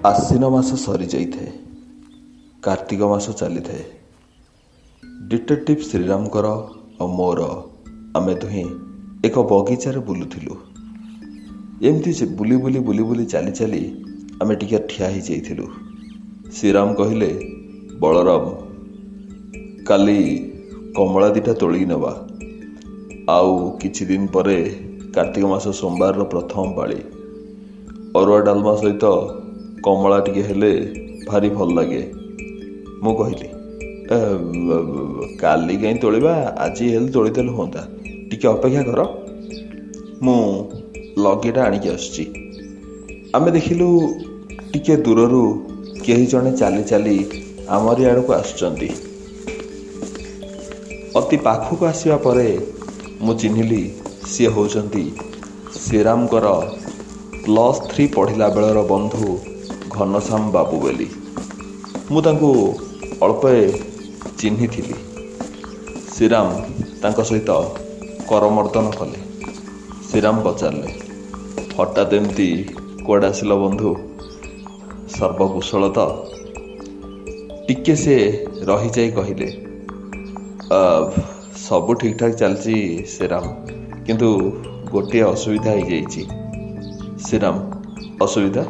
ଆଶ୍ଵିନ ମାସ ସରିଯାଇଥାଏ, କାର୍ତ୍ତିକ ମାସ ଚାଲିଥାଏ। ଡିଟେକ୍ଟିଭ ଶ୍ରୀରାମଙ୍କର ଆଉ ମୋର ଆମେ ଦୁହେଁ ଏକ ବଗିଚାରେ ବୁଲୁଥିଲୁ। ଏମିତି ବୁଲି ବୁଲି ବୁଲି ବୁଲି ଚାଲି ଚାଲି ଆମେ ଟିକେ ଠିଆ ହେଇଯାଇଥିଲୁ। ଶ୍ରୀରାମ କହିଲେ, ବଳରାମ, କାଲି କମଳା ଦିଟା ତୋଳିକି ନେବା। ଆଉ କିଛି ଦିନ ପରେ କାର୍ତ୍ତିକ ମାସ ସୋମବାରର ପ୍ରଥମ ପାଳି। ଅରୁଆ ଡାଲମା ସହିତ କମଳା ଟିକେ ହେଲେ ଭାରି ଭଲ ଲାଗେ। ମୁଁ କହିଲି, କାଲି କାହିଁ ତୋଳିବା, ଆଜି ହେଲେ ତୋଳିଦେଲେ ହୁଅନ୍ତା, ଟିକେ ଅପେକ୍ଷା କର, ମୁଁ ଲଗେଟା ଆଣିକି ଆସୁଛି। ଆମେ ଦେଖିଲୁ ଟିକେ ଦୂରରୁ କେହି ଜଣେ ଚାଲି ଚାଲି ଆମରି ଆଡ଼କୁ ଆସୁଛନ୍ତି। ଅତି ପାଖକୁ ଆସିବା ପରେ ମୁଁ ଚିହ୍ନିଲି ସିଏ ହେଉଛନ୍ତି ଶ୍ରୀରାମଙ୍କର +3 ପଢ଼ିଲା ବେଳର ବନ୍ଧୁ ଘନଶ୍ୟାମ ବାବୁ ବୋଲି। ମୁଁ ତାଙ୍କୁ ଅଳ୍ପେ ଚିହ୍ନିଥିଲି। ଶ୍ରୀରାମ ତାଙ୍କ ସହିତ କରମର୍ଦ୍ଦନ କଲେ। ଶ୍ରୀରାମ ପଚାରିଲେ, ହଠାତ୍ ଏମିତି କୁଆଡ଼େ ଆସିଲ ବନ୍ଧୁ? ସର୍ବକୁଶଳ ତ? ଟିକେ ସେ ରହିଯାଇ କହିଲେ, ସବୁ ଠିକ୍ଠାକ୍ ଚାଲିଛି ଶ୍ରୀରାମ, କିନ୍ତୁ ଗୋଟିଏ ଅସୁବିଧା ହେଇଯାଇଛି। ଶ୍ରୀରାମ, ଅସୁବିଧା?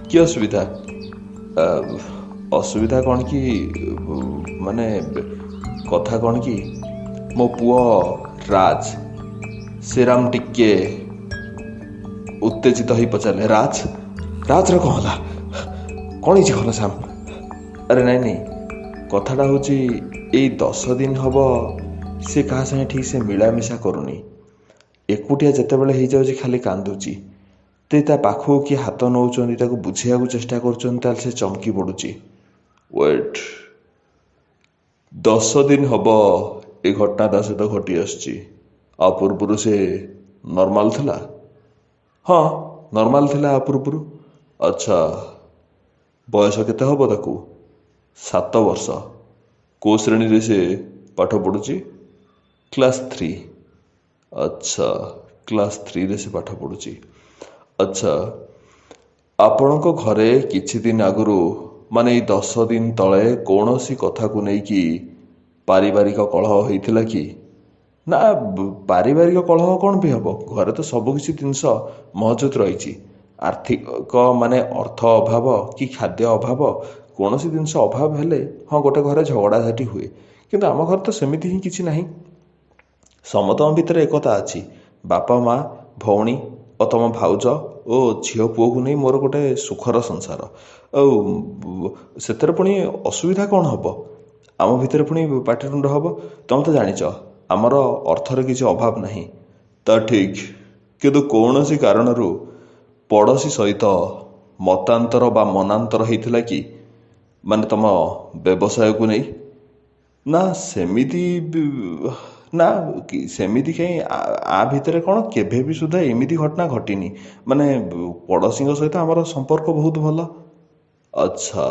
କି ଅସୁବିଧା? ଅସୁବିଧା କ'ଣ କି, ମାନେ କଥା କ'ଣ କି, ମୋ ପୁଅ ରାଜ। ଶ୍ରୀରାମ ଟିକେ ଉତ୍ତେଜିତ ହୋଇ ପଚାରିଲେ, ରାଜର କ'ଣ ହେଲା? କ'ଣ ହେଇଛି ଘନଶ୍ୟାମ? ଆରେ ନାଇଁ, କଥାଟା ହେଉଛି ଏଇ 10 ଦିନ ହେବ ସେ କାହା ସାଙ୍ଗେ ଠିକ୍ ସେ ମିଳାମିଶା କରୁନି। ଏକୁଟିଆ ଯେତେବେଳେ ହେଇଯାଉଛି ଖାଲି କାନ୍ଦୁଛି। ତା ପାଖକୁ କିଏ ହାତ ନେଉଛନ୍ତି, ତାକୁ ବୁଝେଇବାକୁ ଚେଷ୍ଟା କରୁଛନ୍ତି, ତାହେଲେ ସେ ଚମକି ପଡ଼ୁଛି। ୱେଟ୍, 10 ଦିନ ହେବ ଏ ଘଟଣା ତା ସହିତ ଘଟି ଆସୁଛି। ଆ ପୂର୍ବରୁ ସେ ନର୍ମାଲ ଥିଲା? ହଁ, ନର୍ମାଲ ଥିଲା ଆ ପୂର୍ବରୁ। ଆଚ୍ଛା, ବୟସ କେତେ ହେବ ତାକୁ? 7 ବର୍ଷ। କେଉଁ ଶ୍ରେଣୀରେ ସେ ପାଠ ପଢ଼ୁଛି? କ୍ଲାସ୍ 3। ଆଚ୍ଛା, କ୍ଲାସ୍ 3ରେ ସେ ପାଠ ପଢ଼ୁଛି। ଆଚ୍ଛା, ଆପଣଙ୍କ ଘରେ କିଛି ଦିନ ଆଗରୁ, ମାନେ ଏଇ 10 ଦିନ ତଳେ କୌଣସି କଥାକୁ ନେଇକି ପାରିବାରିକ କଳହ ହେଇଥିଲା କି? ନା, ପାରିବାରିକ କଳହ କ'ଣ ବି ହେବ? ଘରେ ତ ସବୁ କିଛି ଜିନିଷ ମହଜୁଦ ରହିଛି। ଆର୍ଥିକ ମାନେ ଅର୍ଥ ଅଭାବ କି ଖାଦ୍ୟ ଅଭାବ, କୌଣସି ଜିନିଷ ଅଭାବ ହେଲେ ହଁ ଗୋଟେ ଘରେ ଝଗଡ଼ାଝାଟି ହୁଏ, କିନ୍ତୁ ଆମ ଘରେ ତ ସେମିତି ହିଁ କିଛି ନାହିଁ। ସମସ୍ତଙ୍କ ଭିତରେ ଏକତା ଅଛି। ବାପା, ମା, ଭଉଣୀ ଓ ତମ ଭାଉଜ ଓ ଝିଅ ପୁଅକୁ ନେଇ ମୋର ଗୋଟେ ସୁଖର ସଂସାର। ଆଉ ସେଥିରେ ପୁଣି ଅସୁବିଧା କ'ଣ ହେବ? ଆମ ଭିତରେ ପୁଣି ପାଟିତୁଣ୍ଡ ହେବ? ତମେ ତ ଜାଣିଛ ଆମର ଅର୍ଥର କିଛି ଅଭାବ ନାହିଁ। ତା ଠିକ୍, କିନ୍ତୁ କୌଣସି କାରଣରୁ ପଡ଼ୋଶୀ ସହିତ ମତାନ୍ତର ବା ମନାନ୍ତର ହେଇଥିଲା କି? ମାନେ ତମ ବ୍ୟବସାୟକୁ ନେଇ? ନା, ସେମିତି କାହିଁ, ଆ ଭିତରେ କ'ଣ କେବେ ବି ସୁଦ୍ଧା ଏମିତି ଘଟଣା ଘଟିନି। ମାନେ ପଡ଼ୋଶୀଙ୍କ ସହିତ ଆମର ସମ୍ପର୍କ ବହୁତ ଭଲ। ଆଚ୍ଛା,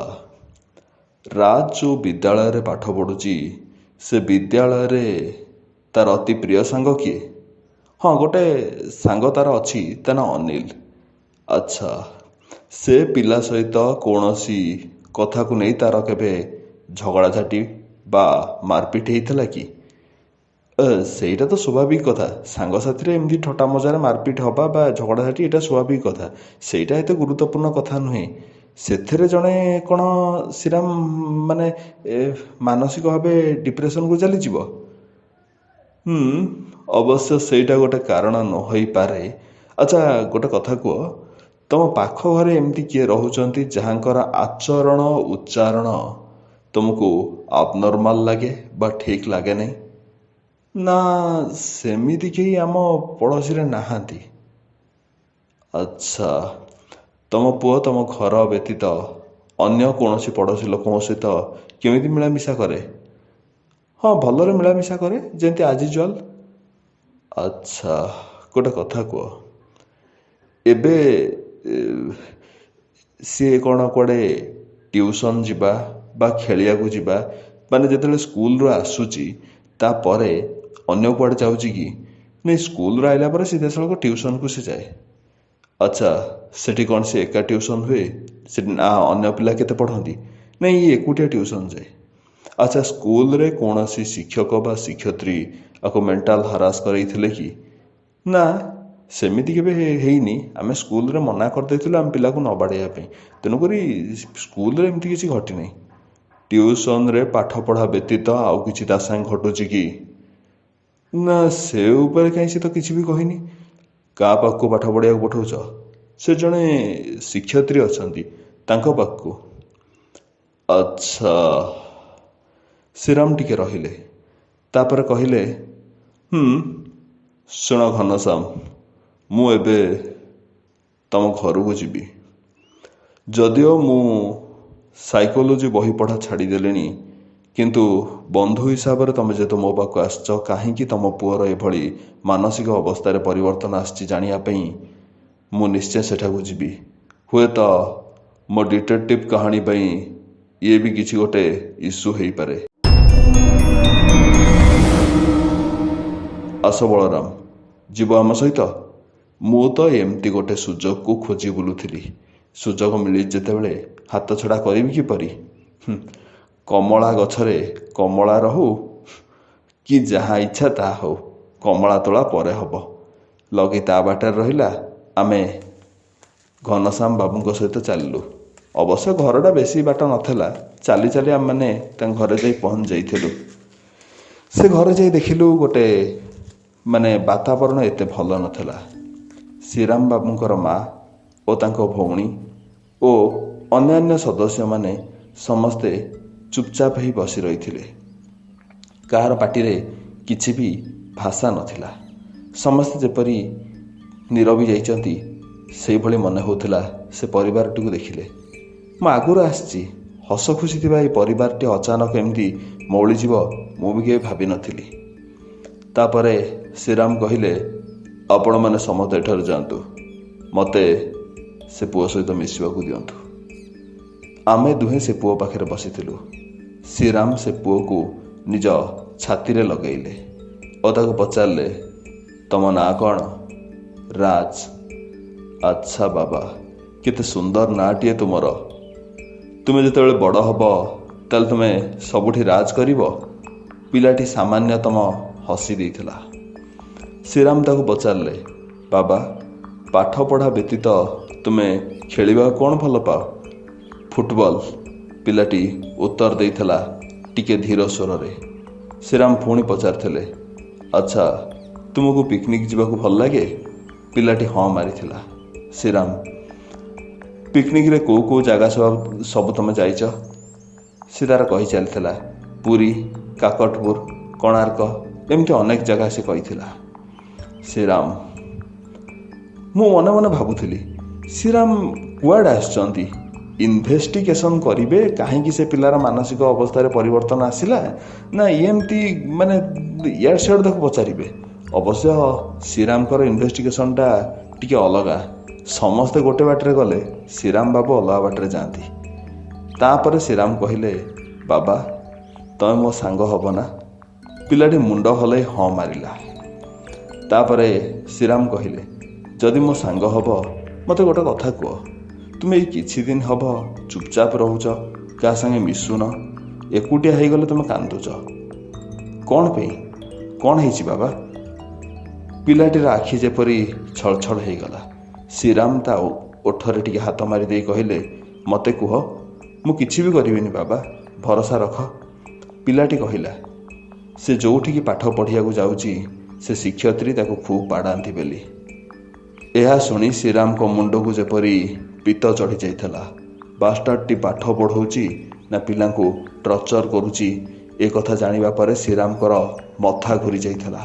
ରାଜ ଯେଉଁ ବିଦ୍ୟାଳୟରେ ପାଠ ପଢ଼ୁଛି, ସେ ବିଦ୍ୟାଳୟରେ ତାର ଅତି ପ୍ରିୟ ସାଙ୍ଗ କିଏ? ହଁ, ଗୋଟେ ସାଙ୍ଗ ତାର ଅଛି, ତା ନାଁ ଅନିଲ। ଆଚ୍ଛା, ସେ ପିଲା ସହିତ କୌଣସି କଥାକୁ ନେଇ ତାର କେବେ ଝଗଡ଼ାଝାଟି ବା ମାରପିଟ ହେଇଥିଲା କି? ସେଇଟା ତ ସ୍ୱାଭାବିକ କଥା। ସାଙ୍ଗସାଥିରେ ଏମିତି ଠଟା ମଜାରେ ମାରପିଟ ହେବା ବା ଝଗଡ଼ାଝାଟି, ଏଇଟା ସ୍ୱାଭାବିକ କଥା। ସେଇଟା ଏତେ ଗୁରୁତ୍ୱପୂର୍ଣ୍ଣ କଥା ନୁହେଁ। ସେଥିରେ ଜଣେ କ'ଣ ଶ୍ରୀରାମ ମାନେ ମାନସିକ ଭାବେ ଡିପ୍ରେସନକୁ ଚାଲିଯିବ? ଅବଶ୍ୟ ସେଇଟା ଗୋଟେ କାରଣ ନ ହୋଇପାରେ। ଆଚ୍ଛା, ଗୋଟେ କଥା କୁହ, ତମ ପାଖ ଘରେ ଏମିତି କିଏ ରହୁଛନ୍ତି ଯାହାଙ୍କର ଆଚରଣ ଉଚ୍ଚାରଣ ତୁମକୁ ଆବନର୍ମାଲ ଲାଗେ ବା ଠିକ୍ ଲାଗେ ନାହିଁ? ନା, ସେମିତି କେହି ଆମ ପଡ଼ୋଶୀରେ ନାହାନ୍ତି। ଆଚ୍ଛା, ତମ ପୁଅ ତମ ଘର ବ୍ୟତୀତ ଅନ୍ୟ କୌଣସି ପଡ଼ୋଶୀ ଲୋକଙ୍କ ସହିତ କେମିତି ମିଳାମିଶା କରେ? ହଁ, ଭଲରେ ମିଳାମିଶା କରେ, ଯେମିତି ଆଜି ୟୁଜୁଆଲ। ଆଚ୍ଛା, ଗୋଟେ କଥା କୁହ, ଏବେ ସିଏ କ'ଣ କୁଆଡ଼େ ଟ୍ୟୁସନ୍ ଯିବା ବା ଖେଳିବାକୁ ଯିବା, ମାନେ ଯେତେବେଳେ ସ୍କୁଲରୁ ଆସୁଛି ତାପରେ ଅନ୍ୟ କୁଆଡ଼େ ଯାଉଛି କି? ନାଇଁ, ସ୍କୁଲରୁ ଆସିଲା ପରେ ସିଧାସଳଖ ଟ୍ୟୁସନ୍କୁ ସେ ଯାଏ। ଆଚ୍ଛା, ସେଠି କ'ଣ ସେ ଏକା ଟ୍ୟୁସନ୍ ହୁଏ? ସେଠି ନା ଅନ୍ୟ ପିଲା କେତେ ପଢ଼ନ୍ତି? ନାଇଁ, ଇଏ ଏକୁଟିଆ ଟ୍ୟୁସନ୍ ଯାଏ। ଆଚ୍ଛା, ସ୍କୁଲରେ କୌଣସି ଶିକ୍ଷକ ବା ଶିକ୍ଷୟିତ୍ରୀ ଆକୁ ମେଣ୍ଟାଲ ହାରାସ କରାଇଥିଲେ କି? ନା, ସେମିତି କେବେ ହେଇନି। ଆମେ ସ୍କୁଲରେ ମନା କରିଦେଇଥିଲୁ ଆମ ପିଲାକୁ ନ ବାଡ଼େଇବା ପାଇଁ, ତେଣୁକରି ସ୍କୁଲରେ ଏମିତି କିଛି ଘଟିନାହିଁ। ଟ୍ୟୁସନରେ ପାଠ ପଢ଼ା ବ୍ୟତୀତ ଆଉ କିଛି ତା ସାଙ୍ଗେ ଘଟୁଛି କି? ନା, ସେ ଉପରେ କାହିଁ ସେ ତ କିଛି ବି କହିନି। କାହା ପାଖକୁ ପାଠ ପଢ଼ିବାକୁ ପଠାଉଛ? ସେ ଜଣେ ଶିକ୍ଷୟିତ୍ରୀ ଅଛନ୍ତି, ତାଙ୍କ ପାଖକୁ। ଆଚ୍ଛା। ଶ୍ରୀରାମ ଟିକେ ରହିଲେ, ତାପରେ କହିଲେ, ଶୁଣ ଘନଶ୍ୟାମ, ମୁଁ ଏବେ ତମ ଘରକୁ ଯିବି। ଯଦିଓ ମୁଁ ସାଇକୋଲୋଜି ବହି ପଢ଼ା ଛାଡ଼ିଦେଲିଣି, କିନ୍ତୁ ବନ୍ଧୁ ହିସାବରେ ତମେ ଯେହେତୁ ମୋ ପାଖକୁ ଆସିଛ, କାହିଁକି ତମ ପୁଅର ଏଭଳି ମାନସିକ ଅବସ୍ଥାରେ ପରିବର୍ତ୍ତନ ଆସିଛି ଜାଣିବା ପାଇଁ ମୁଁ ନିଶ୍ଚୟ ସେଠାକୁ ଯିବି। ହୁଏତ ମୋ ଡିଟେକ୍ଟିଭ୍ କାହାଣୀ ପାଇଁ ଇଏ ବି କିଛି ଗୋଟେ ଇସ୍ୟୁ ହେଇପାରେ। ଆସ ବଳରାମ, ଯିବ ଆମ ସହିତ? ମୁଁ ତ ଏମିତି ଗୋଟେ ସୁଯୋଗକୁ ଖୋଜି ବୁଲୁଥିଲି। ସୁଯୋଗ ମିଳିଛି ଯେତେବେଳେ ହାତ ଛଡ଼ା କରିବି କିପରି? କମଳା ଗଛରେ କମଳା ରହୁ କି ଯାହା ଇଚ୍ଛା ତାହା ହଉ, କମଳା ତୋଳା ପରେ ହବ। ଲଗି ତା ବାଟରେ ରହିଲା, ଆମେ ଘନଶ୍ୟାମ ବାବୁଙ୍କ ସହିତ ଚାଲିଲୁ। ଅବଶ୍ୟ ଘରଟା ବେଶୀ ବାଟ ନଥିଲା, ଚାଲି ଚାଲି ଆମେମାନେ ତାଙ୍କ ଘରେ ଯାଇ ପହଞ୍ଚି ଯାଇଥିଲୁ। ସେ ଘରେ ଯାଇ ଦେଖିଲୁ ଗୋଟେ ବାତାବରଣ ଏତେ ଭଲ ନଥିଲା। ଶ୍ରୀରାମ ବାବୁଙ୍କର ମା ଓ ତାଙ୍କ ଭଉଣୀ ଓ ଅନ୍ୟାନ୍ୟ ସଦସ୍ୟମାନେ ସମସ୍ତେ ଚୁପଚାପ ହୋଇ ବସି ରହିଥିଲେ। କାହାର ପାଟିରେ କିଛି ବି ଭାଷା ନଥିଲା। ସମସ୍ତେ ଯେପରି ନୀରବି ଯାଇଛନ୍ତି ସେଇଭଳି ମନେ ହେଉଥିଲା ସେ ପରିବାରଟିକୁ ଦେଖିଲେ। ମୁଁ ଆଗରୁ ଆସିଛି, ହସ ଖୁସି ଥିବା ଏହି ପରିବାରଟି ଅଚାନକ ଏମିତି ମଉଳିଯିବ ମୁଁ ବି କେବେ ଭାବିନଥିଲି। ତାପରେ ଶ୍ରୀରାମ କହିଲେ, ଆପଣମାନେ ସମସ୍ତେ ଏଠାରୁ ଯାଆନ୍ତୁ, ମୋତେ ସେ ପୁଅ ସହିତ ମିଶିବାକୁ ଦିଅନ୍ତୁ। ଆମେ ଦୁହେଁ ସେ ପୁଅ ପାଖରେ ବସିଥିଲୁ। ଶ୍ରୀରାମ ସେ ପୁଅକୁ ନିଜ ଛାତିରେ ଲଗାଇଲେ ଓ ତାକୁ ପଚାରିଲେ, ତମ ନାଁ କ'ଣ? ରାଜ। ଆଚ୍ଛା ବାବା, କେତେ ସୁନ୍ଦର ନାଁଟିଏ ତୁମର। ତୁମେ ଯେତେବେଳେ ବଡ଼ ହବ ତାହେଲେ ତୁମେ ସବୁଠି ରାଜ କରିବ? ପିଲାଟି ସାମାନ୍ୟତମ ହସି ଦେଇଥିଲା। ଶ୍ରୀରାମ ତାକୁ ପଚାରିଲେ, ବାବା, ପାଠ ପଢ଼ା ବ୍ୟତୀତ ତୁମେ ଖେଳିବାକୁ କ'ଣ ଭଲ ପାଅ? ଫୁଟବଲ, ପିଲାଟି ଉତ୍ତର ଦେଇଥିଲା ଟିକେ ଧୀର ସ୍ୱରରେ। ଶ୍ରୀରାମ ପୁଣି ପଚାରିଥିଲେ, ଆଚ୍ଛା, ତୁମକୁ ପିକନିକ୍ ଯିବାକୁ ଭଲ ଲାଗେ? ପିଲାଟି ହଁ ମାରିଥିଲା। ଶ୍ରୀରାମ, ପିକନିକ୍ରେ କେଉଁ କେଉଁ ଜାଗା ସବୁ ତୁମେ ଯାଇଛ? ସେ ତାର କହି ଚାଲିଥିଲା, ପୁରୀ, କାକଟପୁର, କୋଣାର୍କ, ଏମିତି ଅନେକ ଜାଗା ସେ କହିଥିଲା। ଶ୍ରୀରାମ, ମୁଁ ମନେ ମନେ ଭାବୁଥିଲି, ଶ୍ରୀରାମ କୁଆଡ଼େ ଆସିଛନ୍ତି? ଇନଭେଷ୍ଟିଗେସନ୍ କରିବେ କାହିଁକି ସେ ପିଲାର ମାନସିକ ଅବସ୍ଥାରେ ପରିବର୍ତ୍ତନ ଆସିଲା, ନା ଏମିତି ଇଆଡ଼ ସିଆଡ଼େ ତାକୁ ପଚାରିବେ? ଅବଶ୍ୟ ଶ୍ରୀରାମଙ୍କର ଇନଭେଷ୍ଟିଗେସନ୍ଟା ଟିକେ ଅଲଗା। ସମସ୍ତେ ଗୋଟେ ବାଟରେ ଗଲେ ଶ୍ରୀରାମ ବାବୁ ଅଲଗା ବାଟରେ ଯାଆନ୍ତି। ତାପରେ ଶ୍ରୀରାମ କହିଲେ, ବାବା, ତମେ ମୋ ସାଙ୍ଗ ହବ ନା? ପିଲାଟି ମୁଣ୍ଡ ହଲେଇ ହଁ ମାରିଲା। ତାପରେ ଶ୍ରୀରାମ କହିଲେ, ଯଦି ମୋ ସାଙ୍ଗ ହବ ମୋତେ ଗୋଟେ କଥା କୁହ, ତୁମେ ଏଇ କିଛି ଦିନ ହବ ଚୁପଚାପ ରହୁଛ, କାହା ସାଙ୍ଗେ ମିଶୁନ, ଏକୁଟିଆ ହେଇଗଲେ ତୁମେ କାନ୍ଦୁଛ, କ'ଣ ପାଇଁ? କ'ଣ ହେଇଛି ବାବା? ପିଲାଟିର ଆଖି ଯେପରି ଛଳଛଳ ହେଇଗଲା। ଶ୍ରୀରାମ ତା ଓଠରେ ଟିକେ ହାତ ମାରି ଦେଇ କହିଲେ, ମୋତେ କୁହ, ମୁଁ କିଛି ବି କରିବିନି ବାବା, ଭରସା ରଖ। ପିଲାଟି କହିଲା, ସେ ଯେଉଁଠିକି ପାଠ ପଢ଼ିବାକୁ ଯାଉଛି ସେ ଶିକ୍ଷୟିତ୍ରୀ ତାକୁ ଖୁବ୍ ବାଡ଼ାନ୍ତି ବୋଲି। ଏହା ଶୁଣି ଶ୍ରୀରାମଙ୍କ ମୁଣ୍ଡକୁ ଯେପରି ପିତ ଚଢ଼ି ଯାଇଥିଲା। ବାଷ୍ଟାର୍ଡଟି ପାଠ ପଢ଼ଉଛି ନା ପିଲାଙ୍କୁ ଟର୍ଚର କରୁଛି, ଏ କଥା ଜାଣିବା ପରେ ଶ୍ରୀରାମଙ୍କର ମଥା ଘୁରି ଯାଇଥିଲା।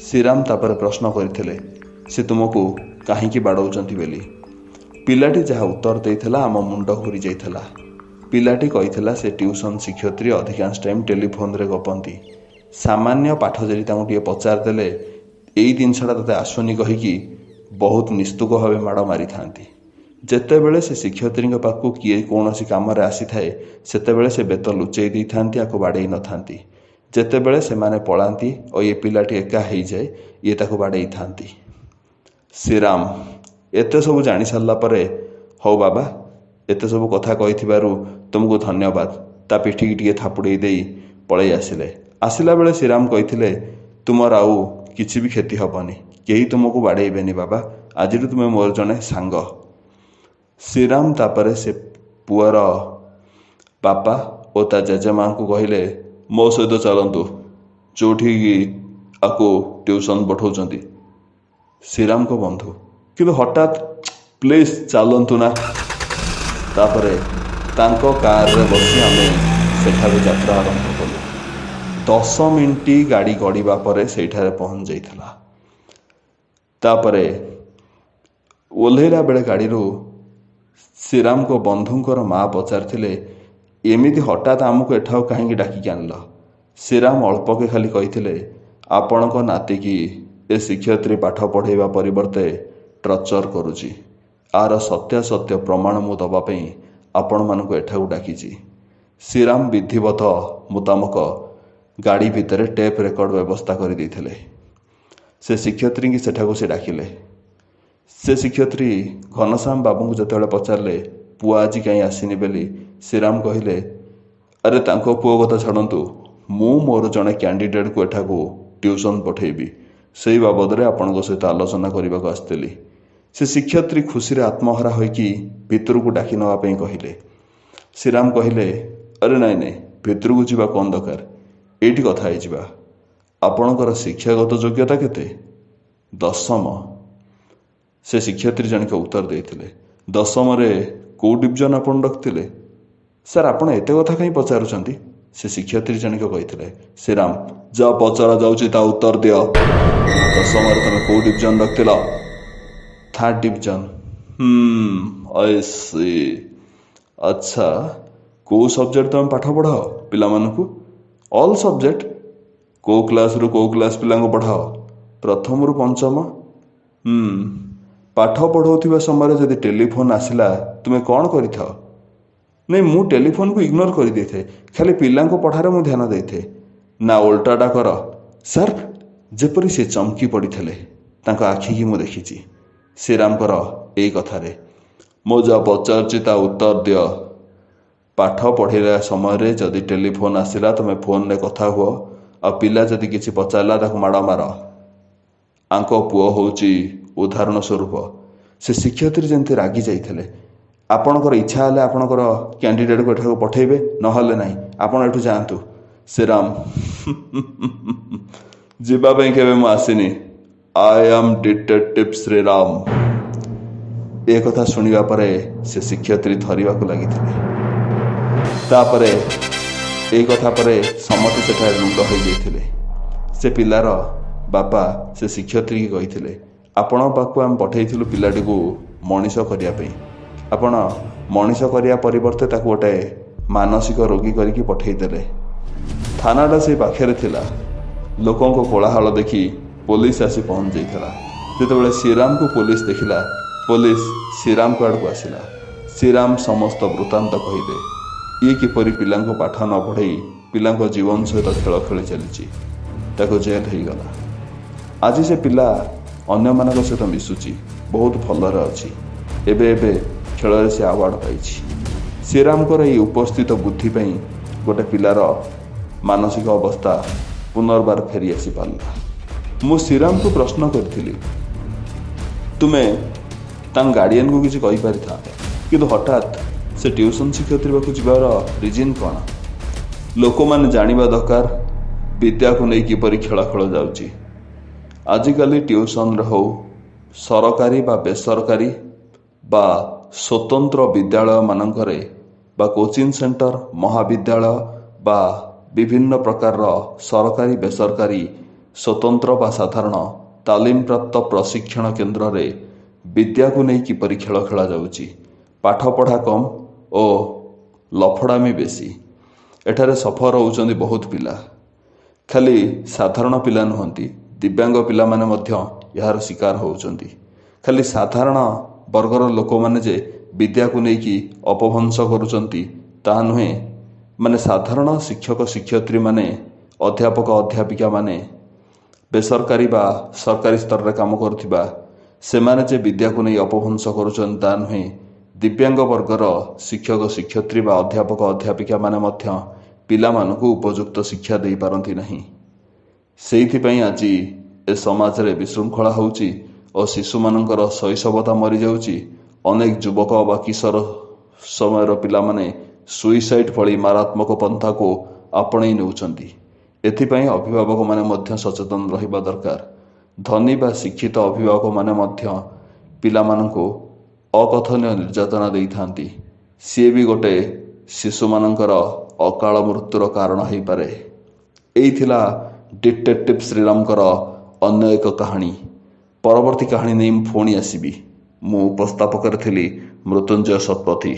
ଶ୍ରୀରାମ ତାପରେ ପ୍ରଶ୍ନ କରିଥିଲେ, ସେ ତୁମକୁ କାହିଁକି ବାଡ଼ଉଛନ୍ତି ବୋଲି? ପିଲାଟି ଯାହା ଉତ୍ତର ଦେଇଥିଲା ଆମ ମୁଣ୍ଡ ଘୁରି ଯାଇଥିଲା। ପିଲାଟି କହିଥିଲା, ସେ ଟ୍ୟୁସନ୍ ଶିକ୍ଷୟିତ୍ରୀ ଅଧିକାଂଶ ଟାଇମ୍ ଟେଲିଫୋନ୍ରେ ଗପନ୍ତି। ସାମାନ୍ୟ ପାଠ ଯଦି ତାଙ୍କୁ ଟିକେ ପଚାରିଦେଲେ, ଏଇ ଜିନିଷଟା ତୋତେ ଆସୁନି କହିକି ବହୁତ ନିସ୍ତୁକ ଭାବେ ମାଡ଼ ମାରିଥାନ୍ତି। ଯେତେବେଳେ ସେ ଶିକ୍ଷୟିତ୍ରୀଙ୍କ ପାଖକୁ କିଏ କୌଣସି କାମରେ ଆସିଥାଏ ସେତେବେଳେ ସେ ବେତ ଲୁଚେଇ ଦେଇଥାନ୍ତି, ଆକୁ ବାଡ଼େଇ ନଥାନ୍ତି। ଯେତେବେଳେ ସେମାନେ ପଳାନ୍ତି ଓ ଏ ପିଲାଟି ଏକା ହେଇଯାଏ, ଇଏ ତାକୁ ବାଡ଼େଇଥାନ୍ତି। ଶ୍ରୀରାମ, ଏତେ ସବୁ ଜାଣି ସାରିଲା ପରେ ହଉ ବାବା, ଏତେ ସବୁ କଥା କହିଥିବାରୁ ତୁମକୁ ଧନ୍ୟବାଦ, ତା ପିଠିକି ଟିକେ ଥାପୁଡ଼େଇ ଦେଇ ପଳେଇ ଆସିଲେ। ଆସିଲା ବେଳେ ଶ୍ରୀରାମ କହିଥିଲେ, ତୁମର ଆଉ କିଛି ବି କ୍ଷତି ହେବନି, କେହି ତୁମକୁ ବାଡ଼େଇବେନି ବାବା, ଆଜିଠୁ ତୁମେ ମୋର ଜଣେ ସାଙ୍ଗ। ଶ୍ରୀରାମ ତାପରେ ସେ ପୁଅର ବାପା ଓ ତା ଜେଜେମାଙ୍କୁ କହିଲେ, ମୋ ସହିତ ଚାଲନ୍ତୁ, ଯେଉଁଠିକି ଆକୁ ଟ୍ୟୁସନ୍ ପଠାଉଛନ୍ତି। ଶ୍ରୀରାମଙ୍କ ବନ୍ଧୁ କିନ୍ତୁ ହଠାତ୍ ପ୍ଲିଜ୍ ଚାଲନ୍ତୁ ନା। ତାପରେ ତାଙ୍କ କାରରେ ବସି ଆମେ ସେଠାରୁ ଯାତ୍ରା ଆରମ୍ଭ କଲୁ। 10 ମିନିଟ୍ ଗାଡ଼ି ଗଡ଼ିବା ପରେ ସେଇଠାରେ ପହଞ୍ଚି ଯାଇଥିଲା। ତାପରେ ଓହ୍ଲେଇଲା ବେଳେ ଗାଡ଼ିରୁ ଶ୍ରୀରାମଙ୍କ ବନ୍ଧୁଙ୍କର ମା ପଚାରିଥିଲେ, ଏମିତି ହଠାତ୍ ଆମକୁ ଏଠାକୁ କାହିଁକି ଡାକିକି ଆଣିଲ? ଶ୍ରୀରାମ ଅଳ୍ପକେ ଖାଲି କହିଥିଲେ, ଆପଣଙ୍କ ନାତିକି ଏ ଶିକ୍ଷୟିତ୍ରୀ ପାଠ ପଢ଼ାଇବା ପରିବର୍ତ୍ତେ ଟର୍ଚର କରୁଛି। ଆର ସତ୍ୟାସତ୍ୟ ପ୍ରମାଣ ମୁଁ ଦେବା ପାଇଁ ଆପଣମାନଙ୍କୁ ଏଠାକୁ ଡାକିଛି। ଶ୍ରୀରାମ ବିଧିବଦ୍ଧ ମୁତାବକ ଗାଡ଼ି ଭିତରେ ଟେପ୍ ରେକର୍ଡ଼ ବ୍ୟବସ୍ଥା କରିଦେଇଥିଲେ। ସେ ଶିକ୍ଷୟିତ୍ରୀଙ୍କୁ ସେଠାକୁ ସେ ଡାକିଲେ। ସେ ଶିକ୍ଷୟିତ୍ରୀ ଘନଶ୍ୟାମ ବାବୁଙ୍କୁ ଯେତେବେଳେ ପଚାରିଲେ, ପୁଅ ଆଜି କାହିଁ ଆସିନି ବୋଲି, ଶ୍ରୀରାମ କହିଲେ, ଆରେ ତାଙ୍କ ପୁଅ କଥା ଛାଡ଼ନ୍ତୁ, ମୁଁ ମୋର ଜଣେ କ୍ୟାଣ୍ଡିଡେଟ୍କୁ ଏଠାକୁ ଟ୍ୟୁସନ୍ ପଠାଇବି, ସେଇ ବାବଦରେ ଆପଣଙ୍କ ସହିତ ଆଲୋଚନା କରିବାକୁ ଆସିଥିଲି। ସେ ଶିକ୍ଷୟିତ୍ରୀ ଖୁସିରେ ଆତ୍ମହରା ହୋଇକି ଭିତରକୁ ଡାକି ନେବା ପାଇଁ କହିଲେ। ଶ୍ରୀରାମ କହିଲେ, ଆରେ ନାଇଁ ନାଇଁ, ଭିତରକୁ ଯିବା କ'ଣ ଦରକାର, ଏଇଠି କଥା ହେଇଯିବା। ଆପଣଙ୍କର ଶିକ୍ଷାଗତ ଯୋଗ୍ୟତା କେତେ? 10ମ। ସେ ଶିକ୍ଷୟିତ୍ରୀ ଜଣକ ଉତ୍ତର ଦେଇଥିଲେ। 10ମରେ କେଉଁ ଡିଭିଜନ୍ ଆପଣ ରଖିଥିଲେ? ସାର୍, ଆପଣ ଏତେ କଥା କାହିଁ ପଚାରୁଛନ୍ତି? ସେ ଶିକ୍ଷୟିତ୍ରୀ ଜଣକ କହିଥିଲେ। ଶ୍ରୀରାମ, ଯାହା ପଚରା ଯାଉଛି ତା ଉତ୍ତର ଦିଅ। 10ମରେ ତମେ କେଉଁ ଡିଭିଜନ୍ ରଖିଥିଲ? 3rd division. I see. ଆଚ୍ଛା, କେଉଁ ସବଜେକ୍ଟ ତମେ ପାଠ ପଢ଼ାଅ ପିଲାମାନଙ୍କୁ? All subject. କେଉଁ କ୍ଲାସ୍ରୁ କେଉଁ କ୍ଲାସ୍ ପିଲାଙ୍କୁ ପଢ଼ାଅ? 1ମରୁ 5ମ। ପାଠ ପଢ଼ାଉଥିବା ସମୟରେ ଯଦି ଟେଲିଫୋନ୍ ଆସିଲା ତୁମେ କ'ଣ କରିଥାଅ? ନାଇଁ, ମୁଁ ଟେଲିଫୋନ୍କୁ ଇଗ୍ନୋର କରିଦେଇଥାଏ, ଖାଲି ପିଲାଙ୍କୁ ପଢ଼ାରେ ମୁଁ ଧ୍ୟାନ ଦେଇଥାଏ। ନା ଓଲଟାଟା କର? ସାର୍, ଯେପରି ସେ ଚମକି ପଡ଼ିଥିଲେ, ତାଙ୍କ ଆଖିକି ମୁଁ ଦେଖିଛି ଶ୍ରୀରାମଙ୍କର ଏଇ କଥାରେ। ମୁଁ ଯାହା ପଚାରୁଛି ତା ଉତ୍ତର ଦିଅ। ପାଠ ପଢ଼ିଲା ସମୟରେ ଯଦି ଟେଲିଫୋନ୍ ଆସିଲା ତୁମେ ଫୋନ୍ରେ କଥା ହୁଅ, ଆଉ ପିଲା ଯଦି କିଛି ପଚାରିଲା ତାକୁ ମାଡ଼ ମାର। ଆଙ୍କ ପୁଅ ହେଉଛି ଉଦାହରଣ ସ୍ୱରୂପ। ସେ ଶିକ୍ଷୟିତ୍ରୀ ଯେମିତି ରାଗି ଯାଇଥିଲେ। ଆପଣଙ୍କର ଇଚ୍ଛା ହେଲେ ଆପଣଙ୍କର କ୍ୟାଣ୍ଡିଡେଟ୍କୁ ଏଠାକୁ ପଠାଇବେ, ନହେଲେ ନାହିଁ, ଆପଣ ଏଠୁ ଯାଆନ୍ତୁ। ଶ୍ରୀରାମ, ଯିବା ପାଇଁ କେବେ ମୁଁ ଆସିନି। I am detective Sriram. ଏ କଥା ଶୁଣିବା ପରେ ସେ ଶିକ୍ଷୟିତ୍ରୀ ଥରିବାକୁ ଲାଗିଥିଲେ। ତାପରେ ଏଇ କଥା ପରେ ସମସ୍ତେ ସେଠାରେ ରୁଣ୍ଡ ହୋଇଯାଇଥିଲେ। ସେ ପିଲାର ବାପା ସେ ଶିକ୍ଷୟିତ୍ରୀକି କହିଥିଲେ, ଆପଣଙ୍କ ପାଖକୁ ଆମେ ପଠାଇଥିଲୁ ପିଲାଟିକୁ ମଣିଷ କରିବା ପାଇଁ, ଆପଣ ମଣିଷ କରିବା ପରିବର୍ତ୍ତେ ତାକୁ ଗୋଟେ ମାନସିକ ରୋଗୀ କରିକି ପଠାଇଦେଲେ। ଥାନାଟା ସେଇ ପାଖରେ ଥିଲା। ଲୋକଙ୍କ କୋଳାହଳ ଦେଖି ପୋଲିସ ଆସି ପହଞ୍ଚି ଯାଇଥିଲା। ଯେତେବେଳେ ଶ୍ରୀରାମକୁ ପୋଲିସ ଦେଖିଲା, ପୋଲିସ ଶ୍ରୀରାମଙ୍କ ଆଡ଼କୁ ଆସିଲା। ଶ୍ରୀରାମ ସମସ୍ତ ବୃତ୍ତାନ୍ତ କହିଲେ। ଇଏ କିପରି ପିଲାଙ୍କୁ ପାଠ ନ ପଢ଼ାଇ ପିଲାଙ୍କ ଜୀବନ ସହିତ ଖେଳ ଖେଳି ଚାଲିଛି। ତାକୁ ଜେଲ୍ ହେଇଗଲା। ଆଜି ସେ ପିଲା ଅନ୍ୟମାନଙ୍କ ସହିତ ମିଶୁଛି, ବହୁତ ଭଲରେ ଅଛି। ଏବେ ଏବେ ଖେଳରେ ସେ ଆୱାର୍ଡ଼ ପାଇଛି। ଶ୍ରୀରାମଙ୍କର ଏହି ଉପସ୍ଥିତ ବୁଦ୍ଧି ପାଇଁ ଗୋଟେ ପିଲାର ମାନସିକ ଅବସ୍ଥା ପୁନର୍ବାର ଫେରି ଆସିପାରିଲା। ମୁଁ ଶ୍ରୀରାମକୁ ପ୍ରଶ୍ନ କରିଥିଲି, ତୁମେ ତାଙ୍କ ଗାର୍ଡ଼ିଆନକୁ କିଛି କହିପାରିଥାନ୍ତେ, କିନ୍ତୁ ହଠାତ୍ ସେ ଟ୍ୟୁସନ୍ ଶିକ୍ଷୟିତ୍ରୀ ପାଖକୁ ଯିବାର ରିଜିନ୍ କ'ଣ? ଲୋକମାନେ ଜାଣିବା ଦରକାର ବିଦ୍ୟାକୁ ନେଇ କିପରି ଖେଳ ଖେଳ ଯାଉଛି। ଆଜିକାଲି ଟ୍ୟୁସନ୍ରେ ହେଉ, ସରକାରୀ ବା ବେସରକାରୀ ବା ସ୍ୱତନ୍ତ୍ର ବିଦ୍ୟାଳୟମାନଙ୍କରେ ବା କୋଚିଂ ସେଣ୍ଟର, ମହାବିଦ୍ୟାଳୟ ବା ବିଭିନ୍ନ ପ୍ରକାରର ସରକାରୀ ବେସରକାରୀ ସ୍ୱତନ୍ତ୍ର ବା ସାଧାରଣ ତାଲିମପ୍ରାପ୍ତ ପ୍ରଶିକ୍ଷଣ କେନ୍ଦ୍ରରେ ବିଦ୍ୟାକୁ ନେଇ କିପରି ଖେଳ ଖେଳାଯାଉଛି। ପାଠପଢ଼ା କମ୍ ଓ ଲଫଡ଼ାମି ବେଶୀ। ଏଠାରେ ସଫର ହେଉଛନ୍ତି ବହୁତ ପିଲା। ଖାଲି ସାଧାରଣ ପିଲା ନୁହନ୍ତି, ଦିବ୍ୟାଙ୍ଗ ପିଲାମାନେ ମଧ୍ୟ ଏହାର ଶିକାର ହେଉଛନ୍ତି। ଖାଲି ସାଧାରଣ ବର୍ଗର ଲୋକମାନେ ଯେ ବିଦ୍ୟାକୁ ନେଇକି ଅପଭ୍ରଂଶ କରୁଛନ୍ତି ତାହା ନୁହେଁ, ମାନେ ସାଧାରଣ ଶିକ୍ଷକ ଶିକ୍ଷୟିତ୍ରୀମାନେ, ଅଧ୍ୟାପକ ଅଧ୍ୟାପିକାମାନେ, ବେସରକାରୀ ବା ସରକାରୀ ସ୍ତରରେ କାମ କରୁଥିବା ସେମାନେ ଯେ ବିଦ୍ୟାକୁ ନେଇ ଅପଭ୍ରଂଶ କରୁଛନ୍ତି ତା ନୁହେଁ, ଦିବ୍ୟାଙ୍ଗ ବର୍ଗର ଶିକ୍ଷକ ଶିକ୍ଷୟିତ୍ରୀ ବା ଅଧ୍ୟାପକ ଅଧ୍ୟାପିକାମାନେ ମଧ୍ୟ ପିଲାମାନଙ୍କୁ ଉପଯୁକ୍ତ ଶିକ୍ଷା ଦେଇପାରନ୍ତି ନାହିଁ। ସେଇଥିପାଇଁ ଆଜି ଏ ସମାଜରେ ବିଶୃଙ୍ଖଳା ହେଉଛି ଓ ଶିଶୁମାନଙ୍କର ଶୈଶବତା ମରିଯାଉଛି। ଅନେକ ଯୁବକ ବା କିଶୋର ସମୟର ପିଲାମାନେ ସୁଇସାଇଡ୍ ଭଳି ମାରାତ୍ମକ ପନ୍ଥାକୁ ଆପଣେଇ ନେଉଛନ୍ତି। ଏଥିପାଇଁ ଅଭିଭାବକମାନେ ମଧ୍ୟ ସଚେତନ ରହିବା ଦରକାର। ଧନୀ ବା ଶିକ୍ଷିତ ଅଭିଭାବକମାନେ ମଧ୍ୟ ପିଲାମାନଙ୍କୁ ଅକଥନୀୟ ନିର୍ଯାତନା ଦେଇଥାନ୍ତି। ସିଏ ବି ଗୋଟେ ଶିଶୁମାନଙ୍କର ଅକାଳ ମୃତ୍ୟୁର କାରଣ ହେଇପାରେ। ଏଇ ଥିଲା ଡିଟେକ୍ଟିଭ ଶ୍ରୀରାମଙ୍କର ଅନ୍ୟ ଏକ କାହାଣୀ। ପରବର୍ତ୍ତୀ କାହାଣୀ ନେଇ ମୁଁ ପୁଣି ଆସିବି। ମୁଁ ଉପସ୍ଥାପକରେ ଥିଲି ମୃତ୍ୟୁଞ୍ଜୟ ଶତପଥୀ।